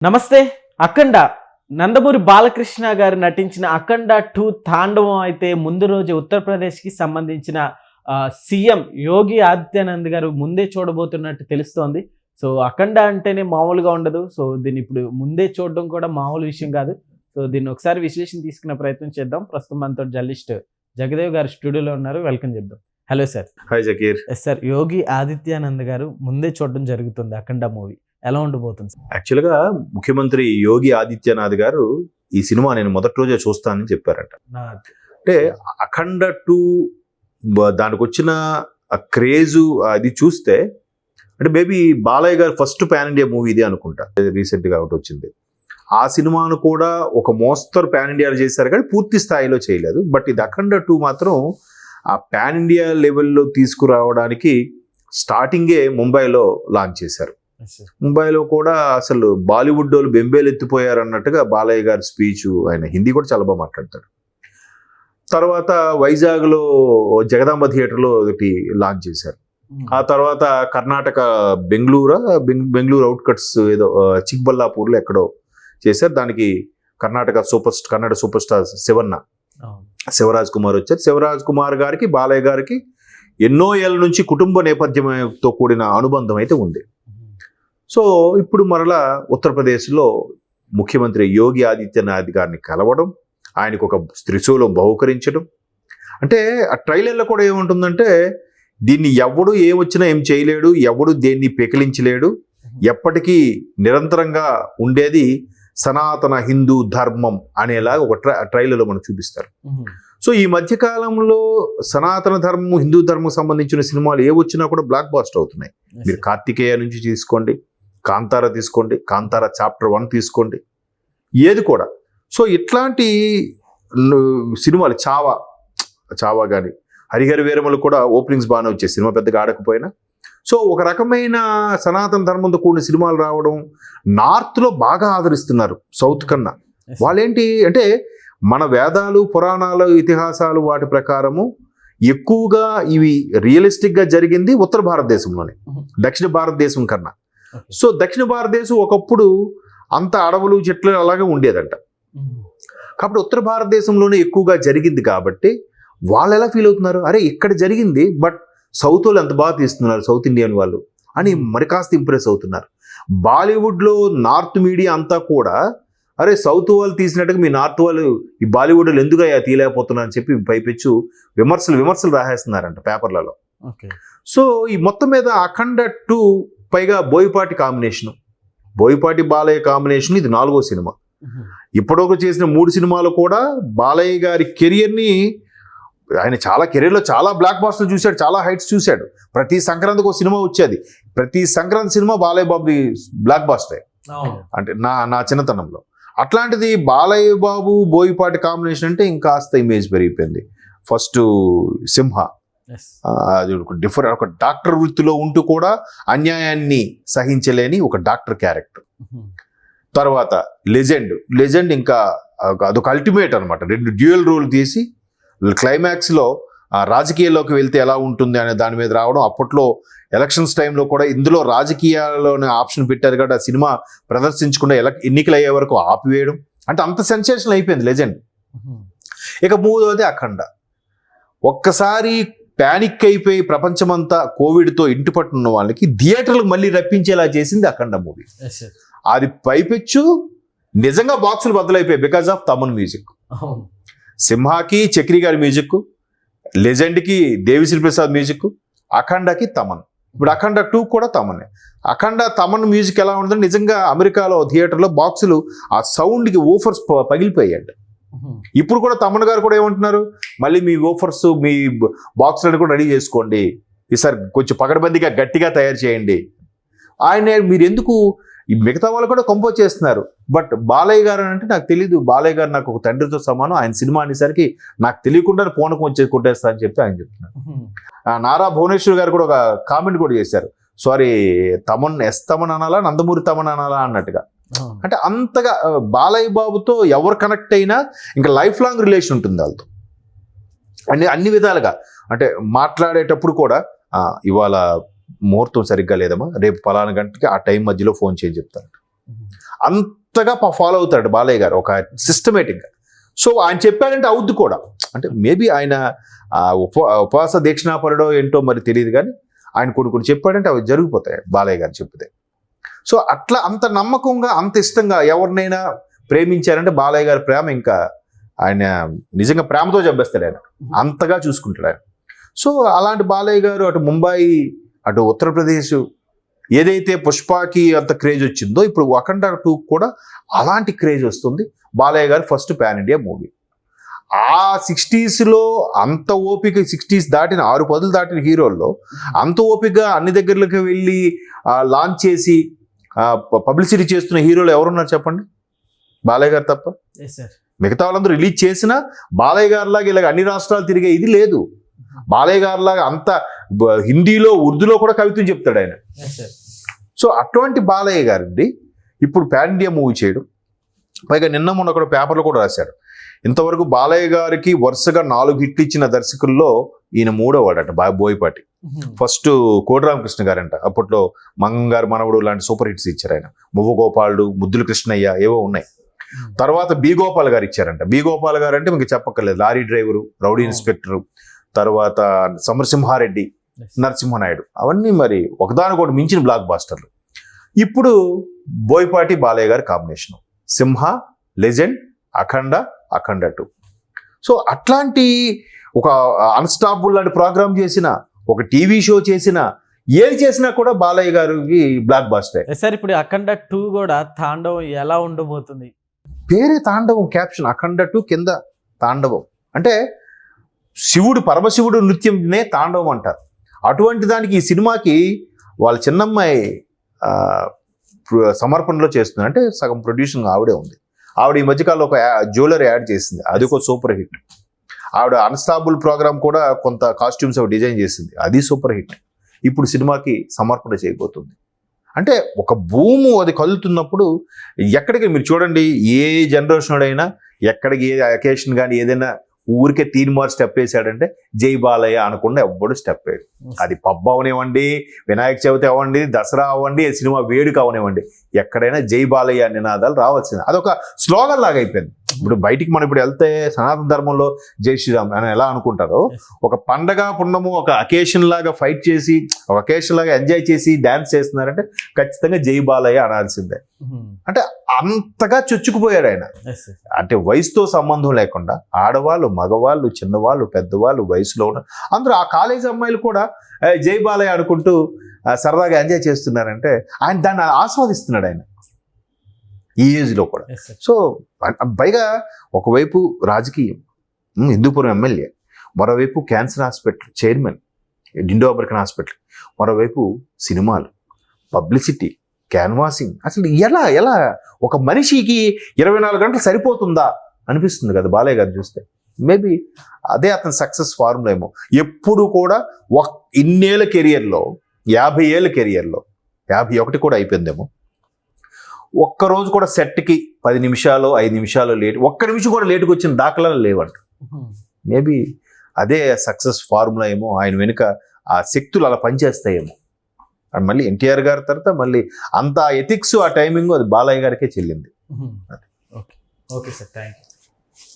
నమస్తే. అఖండ నందమూరి బాలకృష్ణ గారు నటించిన అఖండ 2 తాండవం అయితే ముందు రోజు ఉత్తరప్రదేశ్కి సంబంధించిన సీఎం యోగి ఆదిత్యనాథ్ గారు ముందే చూడబోతున్నట్టు తెలుస్తోంది. సో అఖండ అంటేనే మామూలుగా ఉండదు. సో దీన్ని ఇప్పుడు ముందే చూడడం కూడా మామూలు విషయం కాదు. సో దీన్ని ఒకసారి విశ్లేషణ తీసుకునే ప్రయత్నం చేద్దాం. ప్రస్తుతం మనతో జర్నలిస్ట్ జగదేవ్ గారు స్టూడియోలో ఉన్నారు. వెల్కమ్ చెప్దాం. Hello sir. Hi Zakir. Yes sir, Yogi Adityanath గారు ముందే చూడడం జరుగుతుంది అఖండ మూవీ. ఎలా ఉండబోతుంది? యాక్చువల్గా ముఖ్యమంత్రి యోగి ఆదిత్యనాథ్ గారు ఈ సినిమా నేను మొదటి రోజే చూస్తానని చెప్పారట. అంటే అఖండ 2 దానికి వచ్చిన క్రేజు అది చూస్తే అంటే మేబీ బాలయ్య గారు ఫస్ట్ పాన్ ఇండియా మూవీ ఇది అనుకుంటా. రీసెంట్గా ఒకటి వచ్చింది. ఆ సినిమాను కూడా ఒక మోస్తరు పాన్ ఇండియాలో చేశారు కానీ పూర్తి స్థాయిలో చేయలేదు. బట్ ఇది అఖండ 2 మాత్రం ఆ పాన్ ఇండియా లెవెల్లో తీసుకురావడానికి స్టార్టింగే ముంబైలో లాంచ్ చేశారు. ముంబైలో కూడా అసలు బాలీవుడ్ వాళ్ళు బెంబేలు ఎత్తిపోయారు అన్నట్టుగా బాలయ్య గారి స్పీచ్, ఆయన హిందీ కూడా చాలా బాగా మాట్లాడతాడు. తర్వాత వైజాగ్లో జగదాంబ థియేటర్లో ఒకటి లాంచ్ చేశారు. ఆ తర్వాత కర్ణాటక బెంగళూరు అవుట్కట్స్ ఏదో చిక్బల్లాపూర్లో ఎక్కడో చేశారు. దానికి కన్నడ సూపర్ స్టార్ శివరాజ్ కుమార్ వచ్చారు. శివరాజ్ కుమార్ గారికి బాలయ్య గారికి ఎన్నో ఏళ్ళ నుంచి కుటుంబ నేపథ్యంతో కూడిన అనుబంధం అయితే ఉంది. సో ఇప్పుడు మరలా ఉత్తరప్రదేశ్లో ముఖ్యమంత్రి యోగి ఆదిత్యనాథ్ గారిని కలవడం, ఆయనకు ఒక త్రిశూలం బహుకరించడం. అంటే ఆ ట్రైలర్లో కూడా ఏముంటుందంటే దీన్ని ఎవడు ఏమొచ్చినా ఏం చేయలేడు, ఎవడు దేన్ని పెకిలించలేడు, ఎప్పటికీ నిరంతరంగా ఉండేది సనాతన హిందూ ధర్మం అనేలాగా ఒక ట్రైలర్లో మనకు చూపిస్తారు. సో ఈ మధ్యకాలంలో సనాతన ధర్మం, హిందూ ధర్మం సంబంధించిన సినిమాలు ఏ వచ్చినా కూడా బ్లాక్ బాస్టర్ అవుతున్నాయి. మీరు కార్తికేయ నుంచి తీసుకోండి, కాంతార తీసుకోండి, కాంతార చాప్టర్ 1 తీసుకోండి, ఏది కూడా. సో ఇట్లాంటి సినిమాలు చావా కానీ హరిహర వీరములు కూడా ఓపెనింగ్స్ బాగానే వచ్చాయి, సినిమా పెద్దగా ఆడకపోయినా. సో ఒక రకమైన సనాతన ధర్మంతో కూడిన సినిమాలు రావడం నార్త్లో బాగా ఆదరిస్తున్నారు సౌత్ కన్నా. వాళ్ళేంటి అంటే మన వేదాలు, పురాణాలు, ఇతిహాసాలు వాటి ప్రకారము ఎక్కువగా ఇవి రియలిస్టిక్గా జరిగింది ఉత్తర భారతదేశంలోనే, దక్షిణ భారతదేశం కన్నా. సో దక్షిణ భారతదేశం ఒకప్పుడు అంత అడవులు చెట్లు అలాగే ఉండేదంట. కాబట్టి ఉత్తర భారతదేశంలోనే ఎక్కువగా జరిగింది కాబట్టి వాళ్ళు ఎలా ఫీల్ అవుతున్నారు, అరే ఇక్కడ జరిగింది బట్ సౌత్ వాళ్ళు ఎంత బాగా తీస్తున్నారు సౌత్ ఇండియన్ వాళ్ళు అని మరి కాస్త ఇంప్రెస్ అవుతున్నారు. బాలీవుడ్లో నార్త్ మీడియా అంతా కూడా అరే సౌత్ వాళ్ళు తీసినట్టుగా మీ నార్త్ వాళ్ళు ఈ బాలీవుడ్ వాళ్ళు ఎందుకు తీయలేకపోతున్నారు అని చెప్పి పైపెచ్చు విమర్శలు రాసేస్తున్నారంట పేపర్లలో. సో ఈ మొత్తం మీద అఖండ 2 పైగా బోయపాటి బాలయ్య కాంబినేషన్, ఇది 4వ సినిమా. ఇప్పటివరకు చేసిన 3 సినిమాలు కూడా బాలయ్య గారి కెరియర్ని, ఆయన చాలా కెరీర్లో చాలా బ్లాక్ బాస్టర్ చూశాడు, చాలా హైట్స్ చూశాడు. ప్రతి సంక్రాంతికి ఒక సినిమా వచ్చేది. ప్రతి సంక్రాంతి సినిమా బాలయ్య బాబుది బ్లాక్ బాస్టర్ అంటే నా చిన్నతనంలో. అట్లాంటిది బాలయ్య బాబు బోయపాటి కాంబినేషన్ అంటే ఇంకాస్త ఇమేజ్ పెరిగిపోయింది. ఫస్ట్ సింహ, అది ఒక డాక్టర్ వృత్తిలో ఉంటూ కూడా అన్యాయాన్ని సహించలేని ఒక డాక్టర్ క్యారెక్టర్. తర్వాత లెజెండ్ ఇంకా అదొక అల్టిమేట్ అనమాట. 2 డ్యూయల్ రోల్ తీసి క్లైమాక్స్లో రాజకీయాల్లోకి వెళ్తే ఎలా ఉంటుంది అనే దాని మీద రావడం. అప్పట్లో ఎలక్షన్స్ టైంలో కూడా ఇందులో రాజకీయాల్లోనే ఆప్షన్ పెట్టారు కాబట్టి ఆ సినిమా ప్రదర్శించకుండా ఎన్నికలు అయ్యే వరకు ఆపివేయడం. అంటే అంత సెన్సేషన్ అయిపోయింది లెజెండ్. ఇక 3వది అఖండ. ఒక్కసారి ప్యానిక్ అయిపోయి ప్రపంచమంతా కోవిడ్తో ఇంటి పట్టున్న వాళ్ళకి థియేటర్లకు మళ్ళీ రప్పించేలా చేసింది అఖండ మూవీ. అది పైపెచ్చు నిజంగా బాక్సులు బద్దలైపోయాయి బికాజ్ ఆఫ్ తమన్ మ్యూజిక్. సింహాకి చక్రి గారి మ్యూజిక్, లెజెండ్కి దేవిశ్రీ ప్రసాద్ మ్యూజిక్, అఖండకి తమన్. ఇప్పుడు అఖండ 2 కూడా తమనే. తమన్ మ్యూజిక్ ఎలా ఉంటుందంటే నిజంగా అమెరికాలో థియేటర్లో బాక్సులు ఆ సౌండ్కి ఓఫర్స్ పగిలిపోయాయంట. ఇప్పుడు కూడా తమన్ గారు కూడా ఏమంటున్నారు, మళ్ళీ మీ ఓఫర్స్ మీ బాక్సులను కూడా రెడీ చేసుకోండి, ఈసారి కొంచెం పకడ్బందీగా గట్టిగా తయారు చేయండి. మీరు ఎందుకు ఈ మిగతా వాళ్ళు కూడా కంపోజ్ చేస్తున్నారు, బట్ బాలయ్య గారు అంటే నాకు తెలీదు, బాలయ్య గారు నాకు ఒక తండ్రితో సమానం, ఆయన సినిమా అనేసరికి నాకు తెలియకుండా పూనకం వచ్చేసి కొట్టేస్తా అని చెప్పి ఆయన చెప్తున్నారు. నారా భువనేశ్వర్ గారు కూడా ఒక కామెంట్ కూడా చేశారు, సారీ తమన్ అనాలా నందమూరి తమన్ అనాలా అన్నట్టుగా. అంటే అంతగా బాలయ్య బాబుతో ఎవరు కనెక్ట్ అయినా ఇంకా లైఫ్ లాంగ్ రిలేషన్ ఉంటుంది వాళ్ళతో అన్ని విధాలుగా. అంటే మాట్లాడేటప్పుడు కూడా ఇవాళ ముహూర్తం సరిగ్గా లేదమ్మా, రేపు 1 గంటకి ఆ టైం మధ్యలో ఫోన్ చేసి చెప్తాను. అంతగా ఫాలో అవుతాడు బాలయ్య గారు ఒక సిస్టమేటిక్గా. సో ఆయన చెప్పాడంటే అవుద్ది కూడా. అంటే మేబీ ఆయన ఉపవాస దీక్షణాపరుడో ఏంటో మరి తెలియదు, కానీ ఆయన కొన్ని చెప్పాడంటే అవి జరిగిపోతాయి బాలయ్య గారు చెప్తే. సో అట్లా అంత నమ్మకంగా అంత ఇష్టంగా ఎవరినైనా ప్రేమించారంటే బాలయ్య గారి ప్రేమ ఇంకా ఆయన నిజంగా ప్రేమతో చంపేస్తాడు ఆయన, అంతగా చూసుకుంటాడు ఆయన. సో అలాంటి బాలయ్య గారు అటు ముంబై అటు ఉత్తరప్రదేశ్ ఏదైతే పుష్పకి అంత క్రేజ్ వచ్చిందో ఇప్పుడు అఖండ 2 కూడా అలాంటి క్రేజ్ వస్తుంది. బాలయ్య గారు ఫస్ట్ పాన్ ఇండియా మూవీ. ఆ 60sలో అంత ఓపిక 60s దాటిన 6 దాటిన హీరోల్లో అంత ఓపిక అన్ని దగ్గరలకు వెళ్ళి లాంచ్ చేసి పబ్లిసిటీ చేస్తున్న హీరోలు ఎవరున్నారు చెప్పండి? బాలయ్య గారు తప్ప. మిగతా వాళ్ళందరూ రిలీజ్ చేసినా బాలయ్య గారిలాగా ఇలాగ అన్ని రాష్ట్రాలు తిరిగే ఇది లేదు. బాలయ్య గారిలాగా అంత హిందీలో ఉర్దూలో కూడా కవితలు చెప్తాడు ఆయన. సో అటువంటి బాలయ్య గారిది ఇప్పుడు పాన్ ఇండియా మూవీ చేయడం, పైగా నిన్న మొన్న కూడా పేపర్లో కూడా రాశారు, ఇంతవరకు బాలయ్య గారికి వరుసగా 4 హిట్లు ఇచ్చిన దర్శకుల్లో ఈయన 3వ వాడట బోయపాటి. ఫస్ట్ కోటి రామకృష్ణ గారంట, అప్పట్లో మంగారు మనవడు లాంటి సూపర్ హిట్స్ ఇచ్చారు ఆయన. మువ్వ గోపాలుడు, ముద్దుల కృష్ణయ్య ఏవో ఉన్నాయి. తర్వాత బి గోపాల్ గారు ఇచ్చారంట. బి గోపాల్ గారు అంటే మీకు చెప్పక్కర్లేదు, లారీ డ్రైవరు, రౌడీ ఇన్స్పెక్టరు, తర్వాత సమరసింహారెడ్డి, నరసింహనాయుడు, అవన్నీ మరి ఒకదానికొకటి మించిన బ్లాక్ బాస్టర్లు. ఇప్పుడు బోయపాటి బాలయ్య గారి కాంబినేషన్ సింహ, లెజెండ్, అఖండ, అఖండ 2. సో అట్లాంటి ఒక అన్స్టాపుల్ లాంటి ప్రోగ్రామ్ చేసిన, ఒక టీవీ షో చేసిన, ఏది చేసినా కూడా బాలయ్య గారికి బ్లాక్ బాస్టర్. సార్ ఇప్పుడు అఖండ 2 కూడా తాండవం ఎలా ఉండబోతుంది? పేరే తాండవం, క్యాప్షన్ అఖండ 2 కింద తాండవం. అంటే శివుడు, పరమశివుడు నృత్యంనే తాండవం అంటారు. అటువంటి దానికి ఈ సినిమాకి వాళ్ళ చిన్నమ్మాయి సమర్పణలో చేస్తుంది. అంటే సగం ప్రొడ్యూసింగ్ ఆవిడే ఉంది. ఆవిడ ఈ మధ్యకాలంలో ఒక జ్యువెలరీ యాడ్ చేసింది, అది ఒక సూపర్ హిట్. ఆవిడ అన్స్టాబుల్ ప్రోగ్రామ్ కూడా కొంత కాస్ట్యూమ్స్ అవి డిజైన్ చేసింది, అది సూపర్ హిట్. ఇప్పుడు సినిమాకి సమర్పణ చేయబోతుంది. అంటే ఒక భూము అది కదులుతున్నప్పుడు ఎక్కడికి మీరు చూడండి, ఏ జనరేషన్ అయినా ఎక్కడికి ఏ అకేషన్ కానీ ఏదైనా ఊరికే తీన్మార్ స్టెప్ వేసాడంటే జై బాలయ్య అనకుండా ఎవ్వడు స్టెప్ వేయడు. అది పబ్బ అవనివ్వండి, వినాయక చవితి అవ్వండి, దసరా అవ్వండి, సినిమా వేడుక అవనివ్వండి, ఎక్కడైనా జై బాలయ్య నినాదాలు రావాల్సింది. అదొక స్లోగన్ లాగా అయిపోయింది. ఇప్పుడు బయటికి మనం ఇప్పుడు వెళ్తే సనాతన ధర్మంలో జై శ్రీరామ్ అని ఎలా అనుకుంటారో, ఒక పండగ పుణ్యము ఒక అకేషన్ లాగా ఫైట్ చేసి, ఒక అకేషన్ లాగా ఎంజాయ్ చేసి డాన్స్ చేస్తున్నారంటే ఖచ్చితంగా జై బాలయ్య అనాల్సిందే. అంటే అంతగా చొచ్చుకుపోయాడు ఆయన. అంటే వయసుతో సంబంధం లేకుండా ఆడవాళ్ళు, మగవాళ్ళు, చిన్నవాళ్ళు, పెద్దవాళ్ళు, వయసులో ఉన్న అందరూ, ఆ కాలేజీ అమ్మాయిలు కూడా జై బాలయ్య ఆడుకుంటూ సరదాగా ఎంజాయ్ చేస్తున్నారంటే ఆయన దాన్ని ఆస్వాదిస్తున్నాడు ఆయన ఈ ఏజ్లో కూడా. సో పైగా ఒకవైపు రాజకీయం, హిందూపురం ఎమ్మెల్యే, మరోవైపు cancer hospital chairman, Indo American hospital, మరోవైపు సినిమాలు, పబ్లిసిటీ, క్యాన్వాసింగ్. అసలు ఎలా ఎలా ఒక మనిషికి 24 గంటలు సరిపోతుందా అనిపిస్తుంది కదా బాలయ్య గారు చూస్తే. మేబీ అదే అతని సక్సెస్ ఫార్ములా ఏమో. ఎప్పుడు కూడా ఇన్నేళ్ళ కెరియర్లో, 50 ఏళ్ళ కెరియర్లో 51 కూడా అయిపోయిందేమో, ఒక్కరోజు కూడా సెట్కి 10 నిమిషాలు 5 నిమిషాలు లేట్, ఒక్క నిమిషం కూడా లేటుకు వచ్చిన దాఖలాలు లేవంట. మేబీ అదే సక్సెస్ ఫార్ములా ఏమో. ఆయన వెనుక ఆ శక్తులు అలా పనిచేస్తాయేమో. మళ్ళీ ఎన్టీఆర్ గారి తర్వాత మళ్ళీ అంత ఎథిక్స్, ఆ టైమింగ్ అది బాలయ్య గారికే చెల్లింది. Okay sir, thank you.